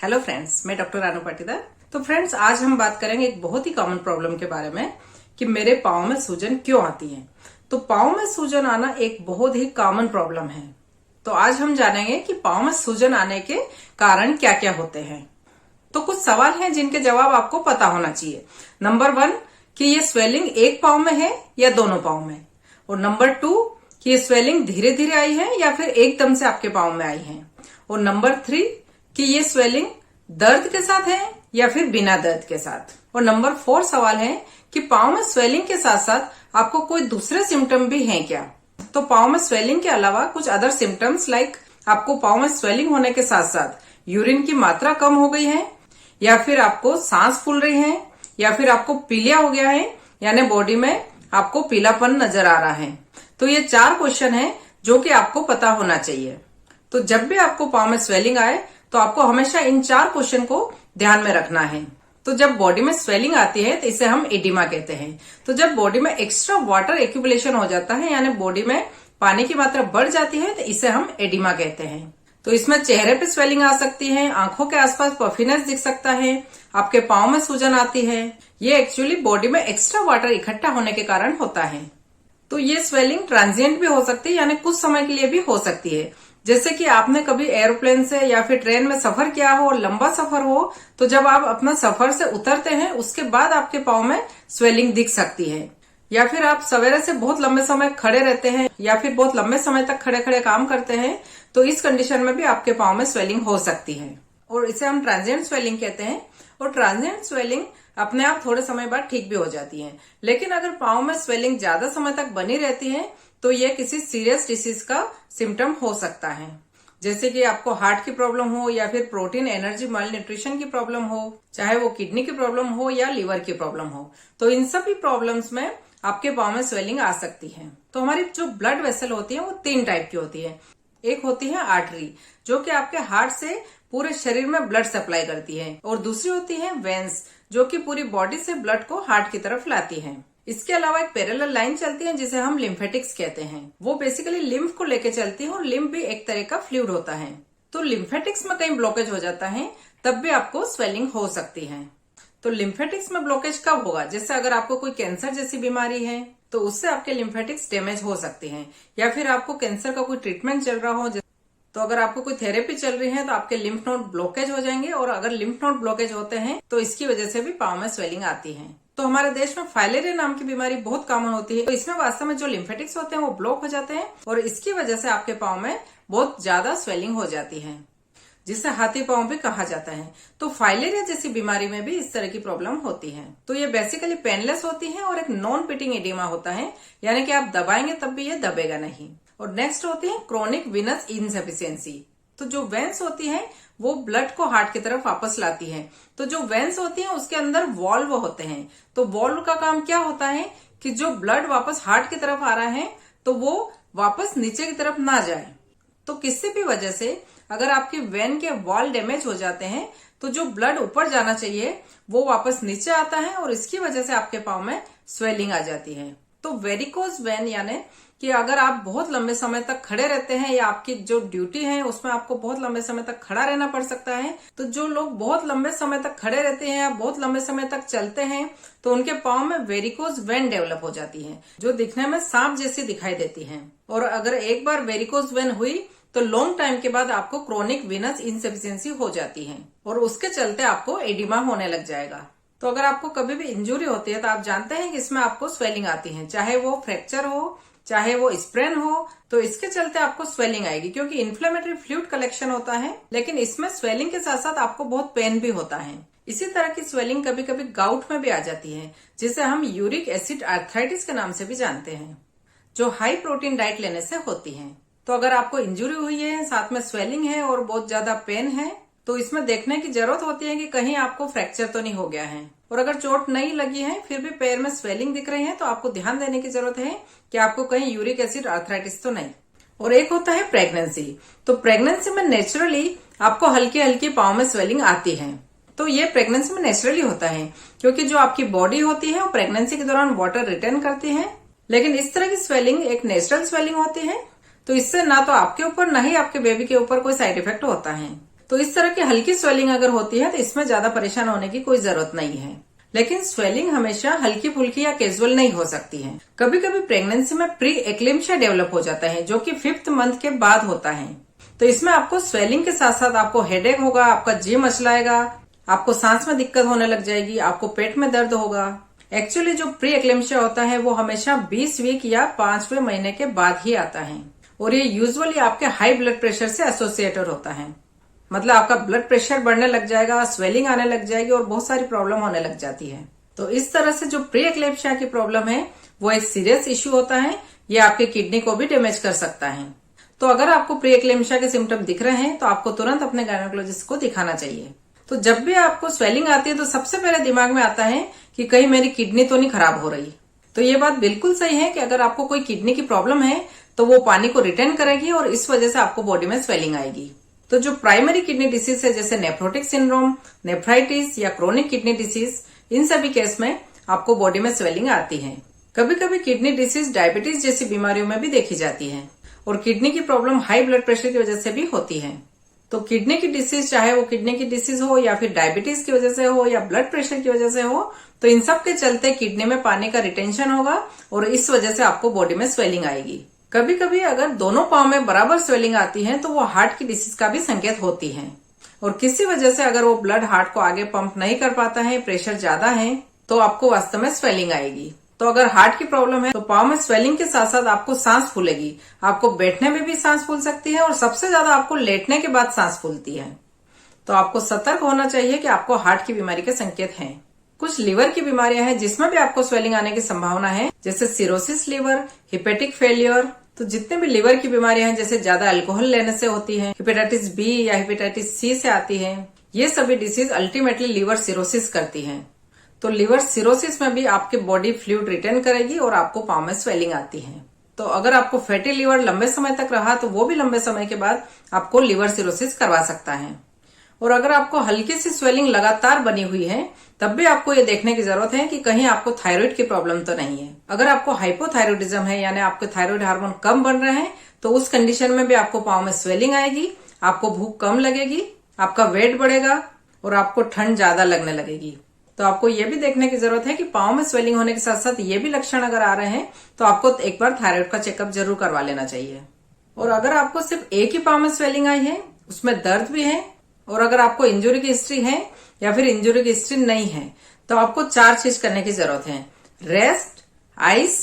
Hello friends, मैं doctor Ranu Patidar. तो friends, आज हम बात करेंगे एक बहुत ही कॉमन प्रॉब्लम के बारे में कि मेरे पाँव में सूजन क्यों आती है। तो पाँव में सूजन आना एक बहुत ही कॉमन प्रॉब्लम है। तो आज हम जानेंगे कि पाँव में सूजन आने के कारण क्या क्या होते हैं। तो कुछ सवाल हैं जिनके जवाब आपको पता होना चाहिए। नंबर 1 कि ये स्वेलिंग एक पाँव में है या दोनों पाँव में, और नंबर 2 कि ये स्वेलिंग धीरे धीरे आई है या फिर एकदम से आपके पाँव में आई है, और नंबर 3 कि ये स्वेलिंग दर्द के साथ है या फिर बिना दर्द के साथ, और नंबर 4 सवाल है कि पाँव में स्वेलिंग के साथ साथ आपको कोई दूसरे सिम्टम भी हैं क्या। तो पाँव में स्वेलिंग के अलावा कुछ अदर सिम्टम्स लाइक आपको पाँव में स्वेलिंग होने के साथ साथ यूरिन की मात्रा कम हो गई है, या फिर आपको सांस फूल रही है, या फिर आपको पीलिया हो गया है, यानी बॉडी में आपको पीलापन नजर आ रहा है। तो ये 4 क्वेश्चन है जो कि आपको पता होना चाहिए। तो जब भी आपको पाँव में स्वेलिंग आए तो आपको हमेशा इन 4 क्वेश्चन को ध्यान में रखना है। तो जब बॉडी में स्वेलिंग आती है तो इसे हम एडिमा कहते हैं। तो जब बॉडी में एक्स्ट्रा वाटर एक्यूमुलेशन हो जाता है, यानी बॉडी में पानी की मात्रा बढ़ जाती है, तो इसे हम एडिमा कहते हैं। तो इसमें चेहरे पे स्वेलिंग आ सकती है, आंखों के आसपास पफिनेस दिख सकता है, आपके पाँव में सूजन आती है। ये एक्चुअली बॉडी में एक्स्ट्रा वाटर इकट्ठा होने के कारण होता है। तो ये स्वेलिंग ट्रांजिएंट भी हो सकती है, यानी कुछ समय के लिए भी हो सकती है। जैसे कि आपने कभी एरोप्लेन से या फिर ट्रेन में सफर किया हो और लंबा सफर हो, तो जब आप अपना सफर से उतरते हैं उसके बाद आपके पाँव में स्वेलिंग दिख सकती है। या फिर आप सवेरे से बहुत लंबे समय खड़े रहते हैं या फिर बहुत लंबे समय तक खड़े खड़े काम करते हैं, तो इस कंडीशन में भी आपके पाँव में स्वेलिंग हो सकती है, और इसे हम ट्रांजिएंट स्वेलिंग कहते हैं। और ट्रांजिएंट स्वेलिंग अपने आप थोड़े समय बाद ठीक भी हो जाती है। लेकिन अगर पाँव में स्वेलिंग ज्यादा समय तक बनी रहती है तो ये किसी सीरियस डिसीज का सिम्टम हो सकता है, जैसे कि आपको हार्ट की प्रॉब्लम हो, या फिर प्रोटीन एनर्जी माल न्यूट्रिशन की प्रॉब्लम हो, चाहे वो किडनी की प्रॉब्लम हो या लीवर की प्रॉब्लम हो। तो इन सभी प्रॉब्लम्स में आपके पाँव में स्वेलिंग आ सकती है। तो हमारी जो ब्लड वेसल होती है वो 3 टाइप की होती है। एक होती है आर्टरी, जो कि आपके हार्ट से पूरे शरीर में ब्लड सप्लाई करती है, और दूसरी होती है वेन्स, जो कि पूरी बॉडी से ब्लड को हार्ट की तरफ लाती है। इसके अलावा एक पैरेलल लाइन चलती है जिसे हम लिम्फेटिक्स कहते हैं। वो बेसिकली लिम्फ को लेके चलती है, और लिम्फ भी एक तरह का फ्लूइड होता है। तो लिम्फेटिक्स में कहीं ब्लॉकेज हो जाता है तब भी आपको स्वेलिंग हो सकती है। तो लिम्फेटिक्स में ब्लॉकेज कब होगा? जैसे अगर आपको कोई कैंसर जैसी बीमारी है तो उससे आपके लिम्फेटिक्स डैमेज हो सकते हैं, या फिर आपको कैंसर का कोई ट्रीटमेंट चल रहा हो, तो अगर आपको कोई थेरेपी चल रही है तो आपके लिम्फ नोड ब्लॉकेज हो जाएंगे, और अगर लिम्फ नोड ब्लॉकेज होते हैं तो इसकी वजह से भी पाँव में स्वेलिंग आती है। तो हमारे देश में फाइलेरिया नाम की बीमारी बहुत कॉमन होती है। तो इसमें वास्तव में जो लिम्फेटिक्स होते हैं वो ब्लॉक हो जाते हैं, और इसकी वजह से आपके पाँव में बहुत ज्यादा स्वेलिंग हो जाती है, जिसे हाथी पाँव भी कहा जाता है। तो फाइलेरिया जैसी बीमारी में भी इस तरह की प्रॉब्लम होती है। तो ये बेसिकली पेनलेस होती है, और एक नॉन पिटिंग एडिमा होता है, यानी कि आप दबाएंगे तब भी ये दबेगा नहीं। और नेक्स्ट होती है क्रोनिक विनस इनसफिशियंसी। तो जो वेन्स होती है वो ब्लड को हार्ट की तरफ वापस लाती है। तो जो वेन्स होती है उसके अंदर वॉल्व होते हैं। तो वॉल्व का काम क्या होता है कि जो ब्लड वापस हार्ट की तरफ आ रहा है तो वो वापस नीचे की तरफ ना जाए। तो किसी भी वजह से अगर आपकी वेन के वॉल डैमेज हो जाते हैं तो जो ब्लड ऊपर जाना चाहिए वो वापस नीचे आता है, और इसकी वजह से आपके पाँव में स्वेलिंग आ जाती है। तो वेरिकोज वेन यानी कि अगर आप बहुत लंबे समय तक खड़े रहते हैं, या आपकी जो ड्यूटी है उसमें आपको बहुत लंबे समय तक खड़ा रहना पड़ सकता है, तो जो लोग बहुत लंबे समय तक खड़े रहते हैं या बहुत लंबे समय तक चलते हैं तो उनके पाँव में वेरिकोज वेन डेवलप हो जाती है, जो दिखने में सांप जैसी दिखाई देती है। और अगर एक बार वेरिकोज वेन हुई तो लॉन्ग टाइम के बाद आपको क्रोनिक विनस इनसफिशियंसी हो जाती है, और उसके चलते आपको एडिमा होने लग जाएगा। तो अगर आपको कभी भी इंजुरी होती है तो आप जानते हैं कि इसमें आपको स्वेलिंग आती है, चाहे वो फ्रैक्चर हो, चाहे वो स्प्रेन हो, तो इसके चलते आपको स्वेलिंग आएगी, क्योंकि इन्फ्लेमेटरी फ्लूइड कलेक्शन होता है। लेकिन इसमें स्वेलिंग के साथ साथ आपको बहुत पेन भी होता है। इसी तरह की स्वेलिंग कभी कभी गाउट में भी आ जाती है, जिसे हम यूरिक एसिड आर्थराइटिस के नाम से भी जानते हैं, जो हाई प्रोटीन डाइट लेने से होती है। तो अगर आपको इंजुरी हुई है, साथ में स्वेलिंग है और बहुत ज्यादा पेन है, तो इसमें देखने की जरूरत होती है कि कहीं आपको फ्रैक्चर तो नहीं हो गया है। और अगर चोट नहीं लगी है फिर भी पैर में स्वेलिंग दिख रही है तो आपको ध्यान देने की जरूरत है कि आपको कहीं यूरिक एसिड आर्थराइटिस तो नहीं। और एक होता है प्रेगनेंसी। तो प्रेगनेंसी में नेचुरली आपको हल्की हल्की पाँव में स्वेलिंग आती है। तो ये प्रेगनेंसी में नेचुरली होता है, क्योंकि जो आपकी बॉडी होती है वो प्रेगनेंसी के दौरान वाटर रिटेन करती है। लेकिन इस तरह की स्वेलिंग एक नेचुरल स्वेलिंग होती है, तो इससे ना तो आपके ऊपर ना ही आपके बेबी के ऊपर कोई साइड इफेक्ट होता है। तो इस तरह की हल्की स्वेलिंग अगर होती है तो इसमें ज्यादा परेशान होने की कोई जरूरत नहीं है। लेकिन स्वेलिंग हमेशा हल्की फुल्की या कैजुअल नहीं हो सकती है। कभी कभी प्रेगनेंसी में प्री एक्लेम्पशिया डेवलप हो जाता है, जो कि 5th मंथ के बाद होता है। तो इसमें आपको स्वेलिंग के साथ साथ आपको हेडेक होगा, आपका जी मचलाएगा, आपको सांस में दिक्कत होने लग जाएगी, आपको पेट में दर्द होगा। एक्चुअली जो प्री एक्लेम्पशिया होता है वो हमेशा 20 वीक या 5वें महीने के बाद ही आता है, और ये यूजुअली आपके हाई ब्लड प्रेशर से एसोसिएटेड होता है। मतलब आपका ब्लड प्रेशर बढ़ने लग जाएगा, स्वेलिंग आने लग जाएगी और बहुत सारी प्रॉब्लम होने लग जाती है। तो इस तरह से जो प्री एक्लेम्पशिया की प्रॉब्लम है वो एक सीरियस इश्यू होता है। ये आपके किडनी को भी डैमेज कर सकता है। तो अगर आपको प्री एक्लेम्पशिया के सिम्टम दिख रहे हैं तो आपको तुरंत अपने गायनेकोलॉजिस्ट को दिखाना चाहिए। तो जब भी आपको स्वेलिंग आती है तो सबसे पहले दिमाग में आता है कि कहीं मेरी किडनी तो नहीं खराब हो रही। तो ये बात बिल्कुल सही है कि अगर आपको कोई किडनी की प्रॉब्लम है तो वो पानी को रिटेन करेगी और इस वजह से आपको बॉडी में स्वेलिंग आएगी। तो जो प्राइमरी किडनी डिसीज है जैसे नेफ्रोटिक सिंड्रोम, नेफ्राइटिस या क्रोनिक किडनी डिसीज, इन सभी केस में आपको बॉडी में स्वेलिंग आती है। कभी कभी किडनी डिसीज डायबिटीज जैसी बीमारियों में भी देखी जाती है, और किडनी की प्रॉब्लम हाई ब्लड प्रेशर की वजह से भी होती है। तो किडनी की डिसीज, चाहे वो किडनी की डिसीज हो या फिर डायबिटीज की वजह से हो या ब्लड प्रेशर की वजह से हो, तो इन सब के चलते किडनी में पानी का रिटेंशन होगा और इस वजह से आपको बॉडी में स्वेलिंग आएगी। कभी कभी अगर दोनों पांव में बराबर स्वेलिंग आती है तो वो हार्ट की डिसीज का भी संकेत होती है, और किसी वजह से अगर वो ब्लड हार्ट को आगे पंप नहीं कर पाता है, प्रेशर ज्यादा है, तो आपको वास्तव में स्वेलिंग आएगी। तो अगर हार्ट की प्रॉब्लम है तो पाँव में स्वेलिंग के साथ साथ आपको सांस फूलेगी, आपको बैठने में भी सांस फूल सकती है, और सबसे ज्यादा आपको लेटने के बाद सांस फूलती है। तो आपको सतर्क होना चाहिए कि आपको हार्ट की बीमारी के संकेत हैं। कुछ लीवर की बीमारियां हैं जिसमें भी आपको स्वेलिंग आने की संभावना है, जैसे सिरोसिस लीवर, हिपेटिक फेलियर। तो जितने भी लीवर की बीमारियां हैं, जैसे ज्यादा अल्कोहल लेने से होती है, हेपेटाइटिस बी या हेपेटाइटिस सी से आती है, ये सभी डिसीज अल्टीमेटली लीवर सिरोसिस करती है। तो लीवर सिरोसिस में भी आपकी बॉडी फ्लूइड रिटेन करेगी और आपको पाँव में स्वेलिंग आती है। तो अगर आपको फैटी लीवर लंबे समय तक रहा तो वो भी लंबे समय के बाद आपको लीवर सिरोसिस करवा सकता है। और अगर आपको हल्की सी स्वेलिंग लगातार बनी हुई है तब भी आपको ये देखने की जरूरत है कि कहीं आपको थायराइड की प्रॉब्लम तो नहीं है। अगर आपको हाइपोथायरॉइडिज्म है, यानी आपके थायराइड हार्मोन कम बन रहे हैं, तो उस कंडीशन में भी आपको पाँव में स्वेलिंग आएगी, आपको भूख कम लगेगी, आपका वेट बढ़ेगा और आपको ठंड ज्यादा लगने लगेगी। तो आपको ये भी देखने की जरूरत है कि पाँव में स्वेलिंग होने के साथ साथ ये भी लक्षण अगर आ रहे हैं तो आपको एक बार थायराइड का चेकअप जरूर करवा लेना चाहिए। और अगर आपको सिर्फ एक ही पाँव में स्वेलिंग आई है, उसमें दर्द भी है, और अगर आपको इंजरी की हिस्ट्री है या फिर इंजरी की हिस्ट्री नहीं है, तो आपको 4 चीज करने की जरूरत है: rest, ice,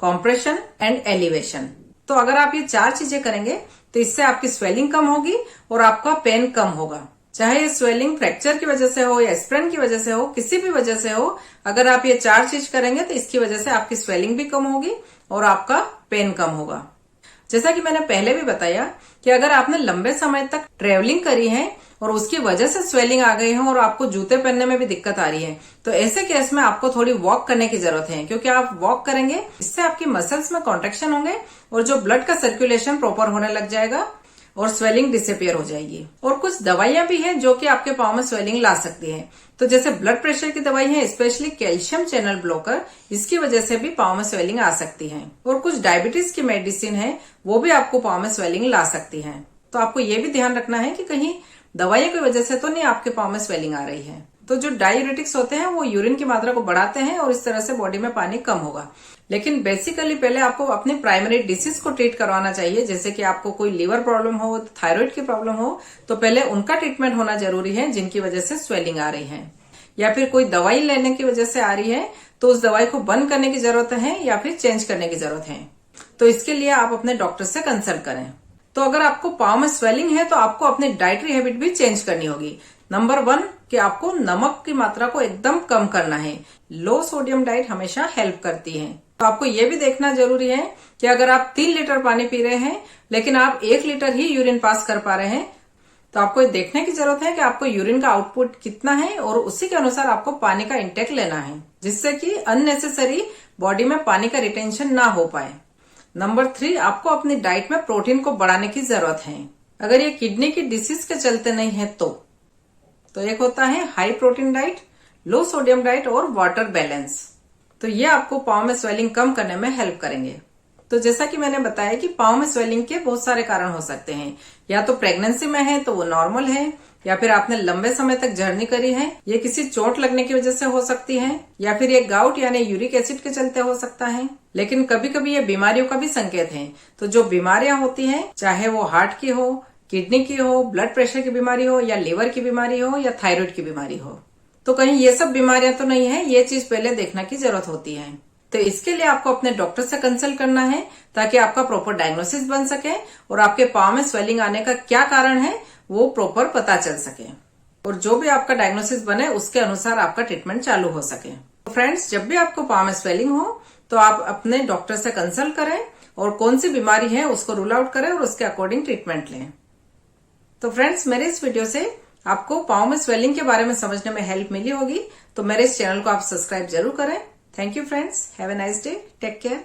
compression and elevation. तो अगर आप ये 4 चीजें करेंगे तो इससे आपकी स्वेलिंग कम होगी और आपका पेन कम होगा। चाहे ये स्वेलिंग फ्रैक्चर की वजह से हो या स्प्रेन की वजह से हो, किसी भी वजह से हो, अगर आप ये 4 चीज करेंगे तो इसकी वजह से आपकी स्वेलिंग भी कम होगी और आपका पेन कम होगा। जैसा कि मैंने पहले भी बताया कि अगर आपने लंबे समय तक ट्रेवलिंग करी है और उसकी वजह से स्वेलिंग आ गई है और आपको जूते पहनने में भी दिक्कत आ रही है, तो ऐसे केस में आपको थोड़ी वॉक करने की जरूरत है, क्योंकि आप वॉक करेंगे इससे आपकी मसल्स में कॉन्ट्रेक्शन होंगे और जो ब्लड का सर्कुलेशन प्रॉपर होने लग जाएगा और स्वेलिंग डिसअपियर हो जाएगी। और कुछ दवाइयां भी हैं जो कि आपके पाँव में स्वेलिंग ला सकती है। तो जैसे ब्लड प्रेशर की दवाई है, स्पेशली कैल्शियम चैनल ब्लॉकर, इसकी वजह से भी पाँव में स्वेलिंग आ सकती है। और कुछ डायबिटीज की मेडिसिन है, वो भी आपको पाँव में स्वेलिंग ला सकती है। तो आपको ये भी ध्यान रखना है कि कहीं दवाइयों की वजह से तो नहीं आपके पाँव में स्वेलिंग आ रही है। तो जो डायूरेटिक्स होते हैं वो यूरिन की मात्रा को बढ़ाते हैं और इस तरह से बॉडी में पानी कम होगा। लेकिन बेसिकली पहले आपको अपनी प्राइमरी डिसीज को ट्रीट करवाना चाहिए। जैसे कि आपको कोई लीवर प्रॉब्लम हो, थायराइड की प्रॉब्लम हो, तो पहले उनका ट्रीटमेंट होना जरूरी है जिनकी वजह से स्वेलिंग आ रही है। या फिर कोई दवाई लेने की वजह से आ रही है तो उस दवाई को बंद करने की जरूरत है या फिर चेंज करने की जरूरत है। तो इसके लिए आप अपने डॉक्टर से कंसल्ट करें। तो अगर आपको पाँव में स्वेलिंग है तो आपको अपनी डाइटरी हैबिट भी चेंज करनी होगी। नंबर 1 कि आपको नमक की मात्रा को एकदम कम करना है। लो सोडियम डाइट हमेशा हेल्प करती है। तो आपको ये भी देखना जरूरी है कि अगर आप 3 लीटर पानी पी रहे हैं लेकिन आप 1 लीटर ही यूरिन पास कर पा रहे हैं, तो आपको ये देखने की जरूरत है कि आपको यूरिन का आउटपुट कितना है और उसी के अनुसार आपको पानी का इंटेक लेना है, जिससे कि अननेसेसरी बॉडी में पानी का रिटेंशन ना हो पाए। नंबर 3, आपको अपनी डाइट में प्रोटीन को बढ़ाने की जरूरत है। अगर ये किडनी की डिसीज के चलते नहीं है तो एक होता है हाई प्रोटीन डाइट, लो सोडियम डाइट और वाटर बैलेंस। तो ये आपको पाँव में स्वेलिंग कम करने में हेल्प करेंगे। तो जैसा कि मैंने बताया कि पाँव में स्वेलिंग के बहुत सारे कारण हो सकते हैं। या तो प्रेगनेंसी में है तो वो नॉर्मल है, या फिर आपने लंबे समय तक जर्नी करी है, ये किसी चोट लगने की वजह से हो सकती है, या फिर ये गाउट यानी यूरिक एसिड के चलते हो सकता है। लेकिन कभी कभी ये बीमारियों का भी संकेत है। तो जो बीमारियां होती हैं, चाहे वो हार्ट की हो, किडनी की हो, ब्लड प्रेशर की बीमारी हो, या लीवर की बीमारी हो, या थायराइड की बीमारी हो, तो कहीं ये सब बीमारियां तो नहीं है, ये चीज पहले देखने की जरूरत होती है। तो इसके लिए आपको अपने डॉक्टर से कंसल्ट करना है ताकि आपका प्रॉपर डायग्नोसिस बन सके और आपके पांव में स्वेलिंग आने का क्या कारण है वो प्रॉपर पता चल सके, और जो भी आपका डायग्नोसिस बने उसके अनुसार आपका ट्रीटमेंट चालू हो सके। तो फ्रेंड्स, जब भी आपको पांव में स्वेलिंग हो तो आप अपने डॉक्टर से कंसल्ट करें और कौन सी बीमारी है उसको रूल आउट करें और उसके अकॉर्डिंग ट्रीटमेंट लें। तो फ्रेंड्स, मेरे इस वीडियो से आपको पांव में स्वेलिंग के बारे में समझने में हेल्प मिली होगी, तो मेरे इस चैनल को आप सब्सक्राइब जरूर करें। Thank you friends, have a nice day, take care.